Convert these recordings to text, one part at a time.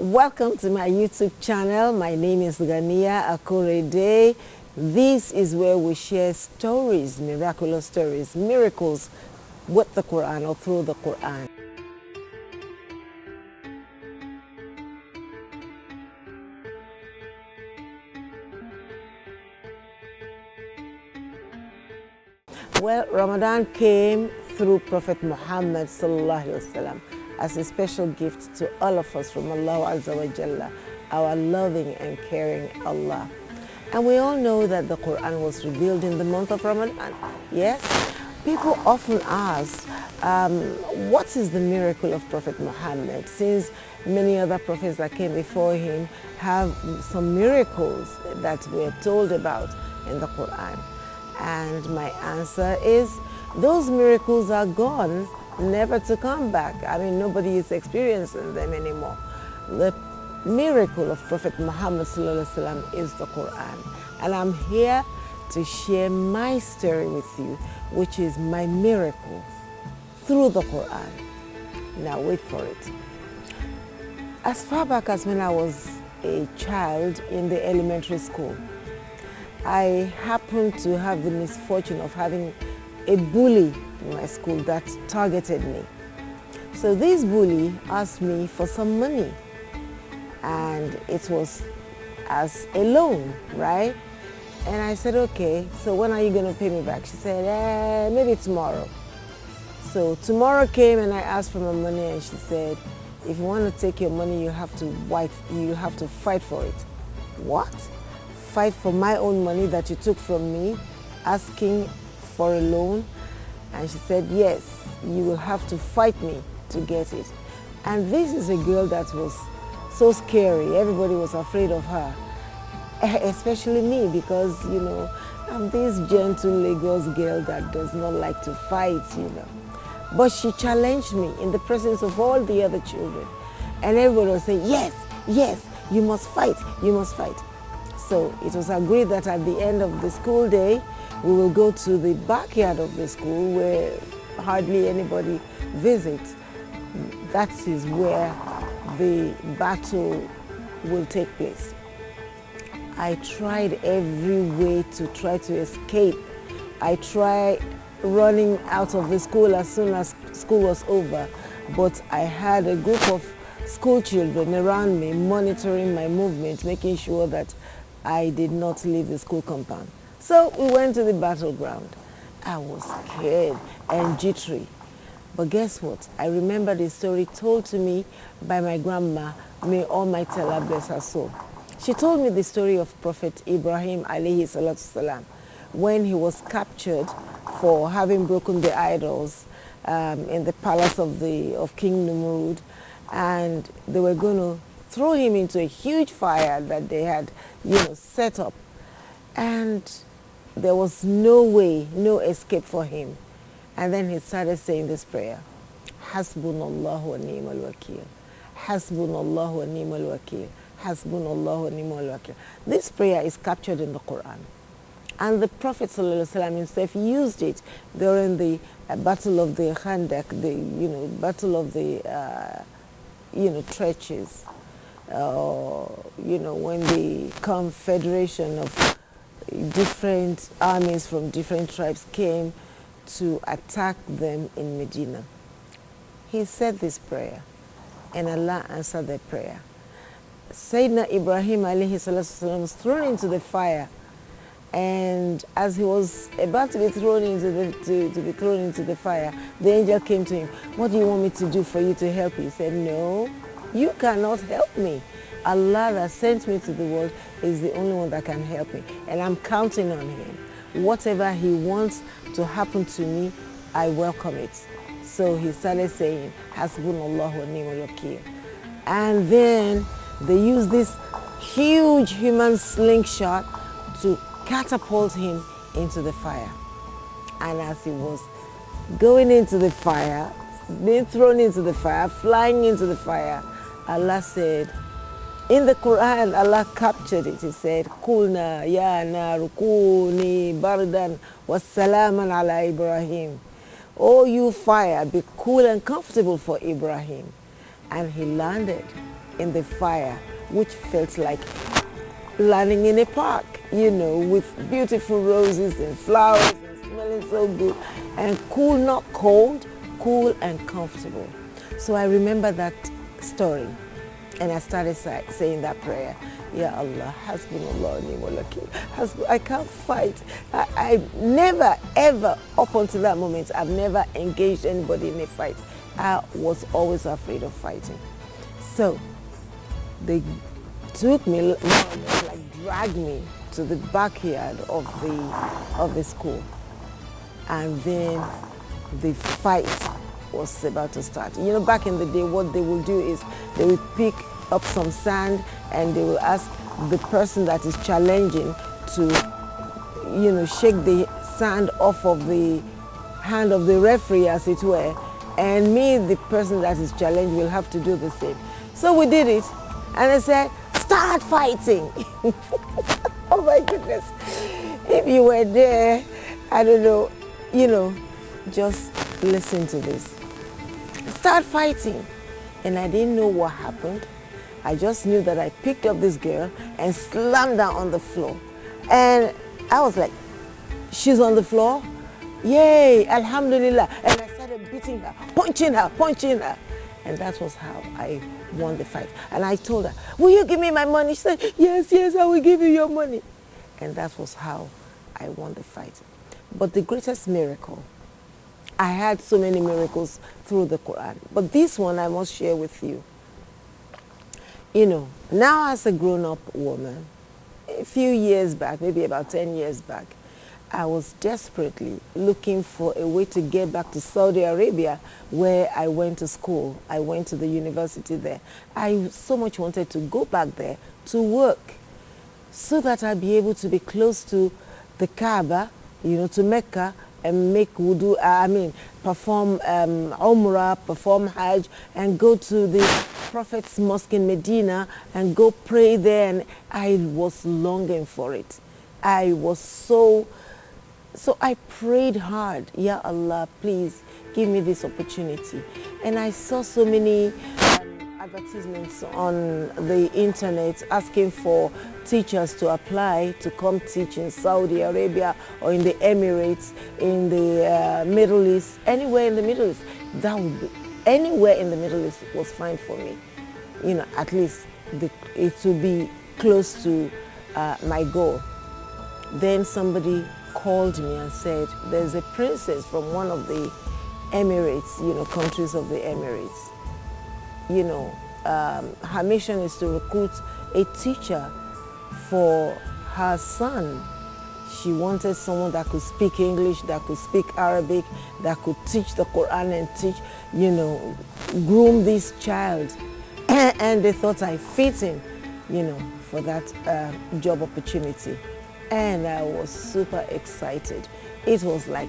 Welcome to my YouTube channel. My name is Ganiat Akorede. This is where we share stories, miraculous stories, miracles with the Quran or through the Quran. Well, Ramadan came through Prophet Muhammad sallallahu alaihi wasallam as a special gift to all of us from Allah Azza wa Jalla, our loving and caring Allah. And we all know that the Quran was revealed in the month of Ramadan. Yes? People often ask, what is the miracle of Prophet Muhammad? Since many other prophets that came before him have some miracles that we're told about in the Quran. And my answer is, those miracles are gone, never to come back. I mean, nobody is experiencing them anymore. The miracle of Prophet Muhammad ﷺ is the Quran. And I'm here to share my story with you, which is my miracle through the Quran. Now wait for it. As far back as when I was a child in the elementary school, I happened to have the misfortune of having a bully in my school that targeted me. So this bully asked me for some money, and it was as a loan, right? And I said, okay, so when are you going to pay me back? She said, maybe tomorrow. So tomorrow came and I asked for my money, and she said, if you want to take your money, you have to fight for it. What? Fight for my own money that you took from me, asking for a loan? And she said, yes, you will have to fight me to get it. And this is a girl that was so scary. Everybody was afraid of her, especially me, because, you know, I'm this gentle Lagos girl that does not like to fight, you know. But she challenged me in the presence of all the other children. And everybody was saying, yes, yes, you must fight, you must fight. So it was agreed that at the end of the school day, we will go to the backyard of the school where hardly anybody visits. That is where the battle will take place. I tried every way to try to escape. I tried running out of the school as soon as school was over, but I had a group of school children around me monitoring my movement, making sure that I did not leave the school compound. So we went to the battleground. I was scared and jittery. But guess what? I remember the story told to me by my grandma, may Almighty Allah bless her soul. She told me the story of Prophet Ibraheem alayhi salatu salam, when he was captured for having broken the idols in the palace of King Numrud, and they were going to throw him into a huge fire that they had, set up. And there was no way, no escape for him. And then he started saying this prayer, Hasbunallahu wa ni'mal wakil. Hasbunallahu wa ni'mal wakil. Hasbunallahu wa ni'mal wakil. This prayer is captured in the Quran. And the Prophet ﷺ himself used it during the battle of the Khandak, the battle of the trenches. When the confederation of different armies from different tribes came to attack them in Medina. He said this prayer, and Allah answered the prayer. Sayyidina Ibrahim alayhi salatu was thrown into the fire, and as he was about to be thrown into the fire, the angel came to him. What do you want me to do for you to help you? He said, no, you cannot help me. Allah that sent me to the world is the only one that can help me, and I'm counting on him. Whatever he wants to happen to me, I welcome it. So he started saying, Hasbunallahu wa ni'mal wakil. And then they used this huge human slingshot to catapult him into the fire. And as he was going into the fire, being thrown into the fire, flying into the fire, Allah said, in the Quran, Allah captured it. He said, Kulna ya naru kuni bardan wa salaman ala Ibrahim. Oh, you fire, be cool and comfortable for Ibrahim. And he landed in the fire, which felt like landing in a park, with beautiful roses and flowers and smelling so good and cool, not cold, cool and comfortable. So I remember that story and I started saying that prayer. Ya Allah, hasbunallah ni'mal wakeel. I can't fight. I never, ever, up until that moment, I've never engaged anybody in a fight. I was always afraid of fighting. So they took me, more or less like dragged me to the backyard of the school. And then the fight was about to start. Back in the day, what they will do is they will pick up some sand and they will ask the person that is challenging to, shake the sand off of the hand of the referee, as it were, and me, the person that is challenged, will have to do the same. So we did it, and I said, start fighting. Oh my goodness. If you were there, I don't know, just listen to this. Start fighting. And I didn't know what happened. I just knew that I picked up this girl and slammed her on the floor. And I was like, she's on the floor? Yay, alhamdulillah. And I started beating her, punching her. And that was how I won the fight. And I told her, will you give me my money? She said, yes, I will give you your money. And that was how I won the fight. But the greatest miracle, I had so many miracles through the Quran, but this one I must share with you. Now as a grown-up woman, a few years back, maybe about 10 years back, I was desperately looking for a way to get back to Saudi Arabia, where I went to school. I went to the university there. I so much wanted to go back there to work so that I'd be able to be close to the Kaaba, to Mecca, and make wudu, perform Umrah, perform Hajj, and go to the Prophet's Mosque in Medina and go pray there. And I was longing for it. I was so I prayed hard. Ya Allah, please give me this opportunity. And I saw so many advertisements on the internet asking for teachers to apply to come teach in Saudi Arabia or in the Emirates, in the Middle East, anywhere in the Middle East. Anywhere in the Middle East was fine for me. At least it would be close to my goal. Then somebody called me and said, there's a princess from one of the Emirates, countries of the Emirates. Her mission is to recruit a teacher for her son. She wanted someone that could speak English, that could speak Arabic, that could teach the Quran and teach, groom this child. And they thought I fit in, for that job opportunity. And I was super excited. It was like,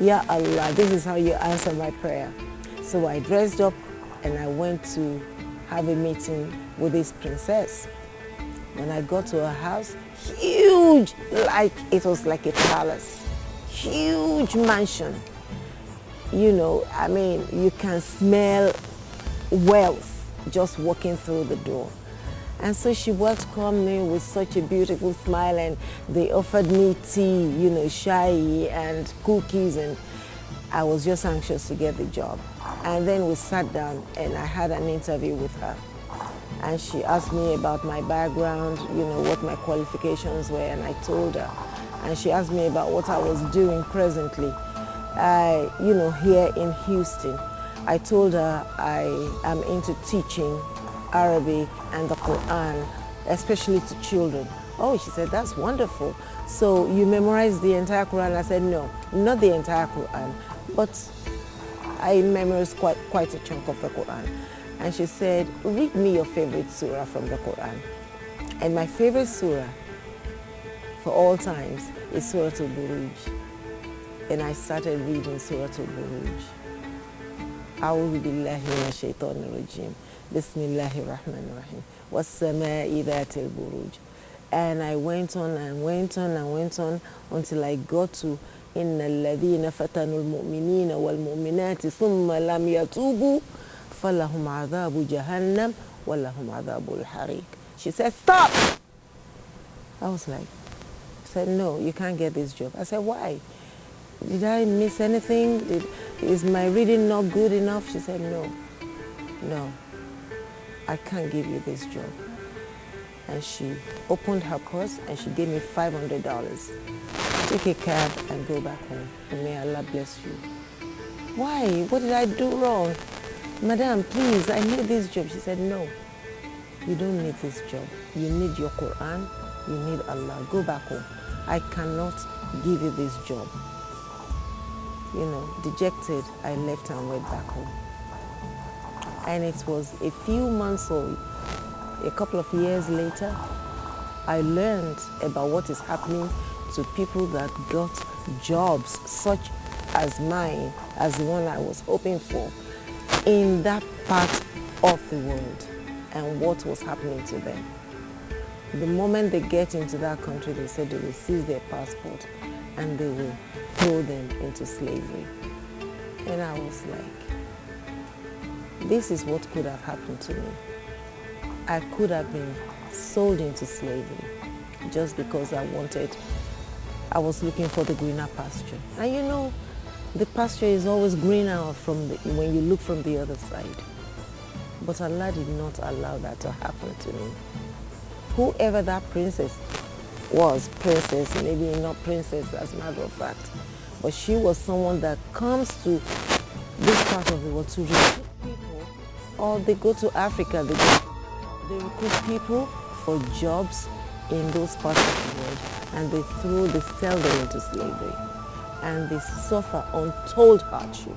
Ya Allah, this is how you answer my prayer. So I dressed up and I went to have a meeting with this princess. When I got to her house, huge, it was like a palace, huge mansion. You can smell wealth just walking through the door. And so she welcomed me with such a beautiful smile, and they offered me tea, chai and cookies, and I was just anxious to get the job. And then we sat down and I had an interview with her. And she asked me about my background, what my qualifications were, and I told her. And she asked me about what I was doing presently, here in Houston. I told her I am into teaching Arabic and the Quran, especially to children. Oh, she said, that's wonderful. So you memorized the entire Quran? I said, no, not the entire Quran, but I memorized quite a chunk of the Quran. And she said, read me your favorite surah from the Quran. And my favorite surah for all times is Surah Al-Buruj. And I started reading Surah Al-Buruj. أعوذ بالله من الشيطان الرجيم بسم الله الرحمن الرحيم والسماء ذات البروج. And I went on and went on and went on until I got to إن الذين فتنوا المؤمنين والمؤمنات ثم لم يتوبوا فلهم عذاب جهنم وَلَهُمْ عَذَابُ الْحَرِيقِ. She said, stop! I was like, said, no, you can't get this job. I said, why? Did I miss anything? Is my reading not good enough? She said, no, I can't give you this job. And she opened her purse and she gave me $500. Take a cab and go back home. And may Allah bless you. Why? What did I do wrong? Madam, please, I need this job. She said, no, you don't need this job. You need your Quran. You need Allah. Go back home. I cannot give you this job. Dejected, I left and went back home. And it was a few months or a couple of years later, I learned about what is happening to people that got jobs such as mine, as the one I was hoping for, in that part of the world, and what was happening to them. The moment they get into that country, they said they will seize their passport and they will throw them into slavery. And I was like, this is what could have happened to me. I could have been sold into slavery just because I was looking for the greener pasture. And the pasture is always greener when you look from the other side. But Allah did not allow that to happen to me. Whoever that princess was, maybe not princess as a matter of fact, but she was someone that comes to this part of the world to recruit people, or they go to Africa, they recruit people for jobs in those parts of the world, and they sell them into slavery, and they suffer untold hardship.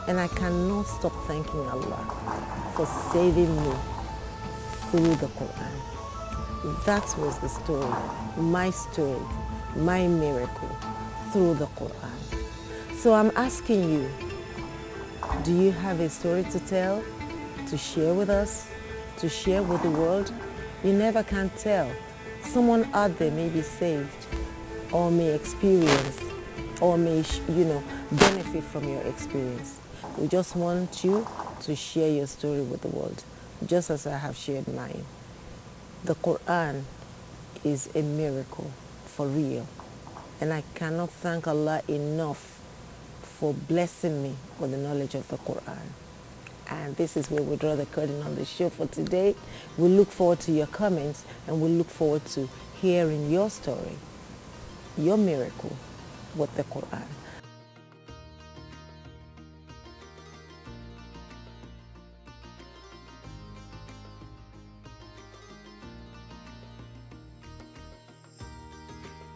And I cannot stop thanking Allah for saving me through the Quran. That was the story, my miracle through the Quran. So I'm asking you, do you have a story to tell, to share with us, to share with the world? You never can tell. Someone out there may be saved, or may experience, or may, benefit from your experience. We just want you to share your story with the world, just as I have shared mine. The Quran is a miracle for real. And I cannot thank Allah enough for blessing me with the knowledge of the Quran. And this is where we draw the curtain on the show for today. We look forward to your comments, and we look forward to hearing your story, your miracle with the Quran.